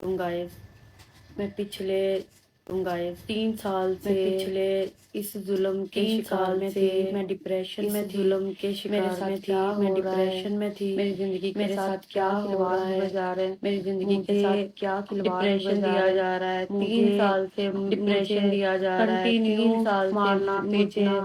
Guys मैं पिछले 3 साल से पिछले इस जुल्म के शिकार में थी। मैं डिप्रेशन में थी, जुल्म के शिकार में थी, मैं डिप्रेशन में थी। मेरी जिंदगी मेरे साथ क्या खिलवाड़ हुए जा रहे हैं, मेरी जिंदगी के साथ क्या डिप्रेशन दिया जा रहा है। 3 साल से डिप्रेशन दिया जा रहा है। 3 साल मारना पीटना,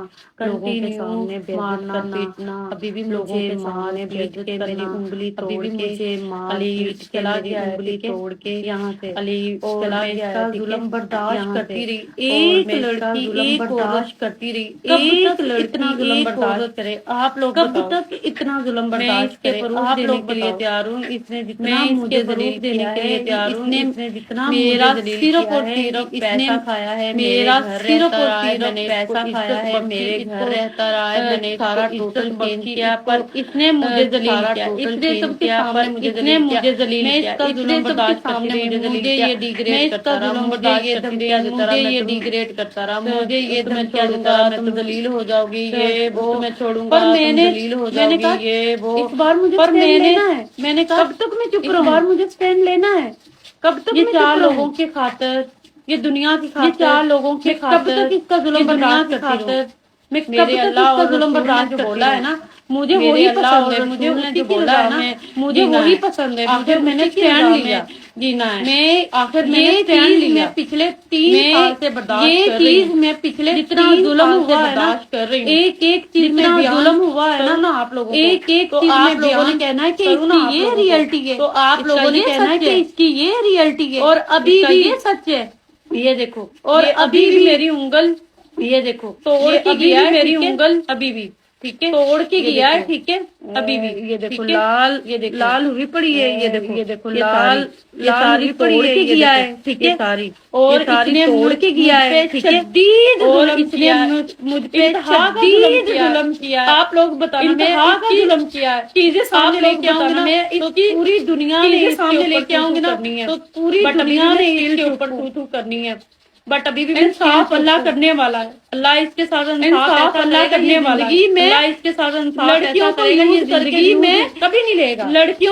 लोगों के सामने मारना पीटना, अभी भी लोगों के सामने पीट के मेरी उंगली तोड़ के मुझे मार पीट के मेरी उंगली तोड़ के यहाँ से अली चला गया। जुल्म बर्दाश्त करती रही, एक लड़की एक बर्दाश्त करती रही, एक लड़की इतना जुल्म बर्दाश्त करे। आप लोग कब तक इतना जुल्म बर्दाश्त करे? आप लोग के लिए तैयार हूँ। इसने जितना मुझे दलील देने के लिए तैयार हूँ, इसने जितना मेरा सिर्फ और सिर्फ पैसा खाया है, मेरा सिर्फ और सिर्फ पैसा खाया है, मेरे घर रहता रहा है, मैंने सारा टोटल चेंज किया, पर इसने मुझे दलील किया, इसने सबके सामने मुझे दलील किया, मैं इसका जुल्म बर्दाश्त करती रही, मुझे ये डिग्रेड करता रहा, मुझे ये धमकियां देता रहा, ये डिग्रेड करता रहा, मुझे ये धमकियां देता रहा, तुम दलील हो जाओगी, ये वो मैं छोड़ूंगा, पर मैंने दलील हो जाओगी, ये वो। इस बार मुझे मैंने कहा कब तक मैं चुप रहूं? बार मुझे स्टैंड लेना है, कब तक? ये 4 लोगों के खातिर, ये दुनिया की खातिर, ये 4 लोगों के खातिर, कब तक इसका जुल्म बर्दाश्त करती रहूं? मैं मेरे अल्लाह और जुल्म बर्दाश्त जो बोला है ना, मुझे वही पसंद है, मुझे उन्होंने जो बोला है ना, मुझे वही पसंद है। आखिर मैंने स्टैंड लिया, जीना है। मैं आखिर मैंने स्टैंड लिया। मैं पिछले 3 साल से बर्दाश्त कर रही हूं। मैं पिछले जितना जुल्म हुआ है ना, कर रही हूं, एक एक चीज में जुल्म हुआ है ना आप लोगों को, एक एक चीज में लोगों ने कहना है कि इसकी ये रियलिटी है, तो आप लोगों ने कहना है कि इसकी ये रियलिटी है, और अभी भी ये सच है। ये देखो, और अभी भी मेरी उंगल, ये देखो तोड़ के गया है मेरी उंगल, अभी भी ठीक है, तोड़ के गया है, ठीक है, अभी भी। ये देखो लाल, ये देखो लाल हुई पड़ी है, ये देखो लाल, ये सारी तोड़ के गया है, ठीक है, सारी, और इसने तोड़ के गया है, ठीक है, और इसने मुझ पे शदीद जुल्म किया। आप लोग बताना, मैं इसकी जुल्म किया है, चीजें सामने लेके आऊंगी ना, मैं इसकी पूरी दुनिया में सामने लेके आऊंगी ना, तो पूरी दुनिया में इसके ऊपर थू करनी है। बट अभी भी इंसाफ अल्लाह करने वाला है, अल्लाह इसके साथ इंसाफ अल्लाह करने वाला है, अल्लाह इसके साथ इंसाफ लड़कियों को ये जिंदगी में कभी नहीं लेगा। लड़कियों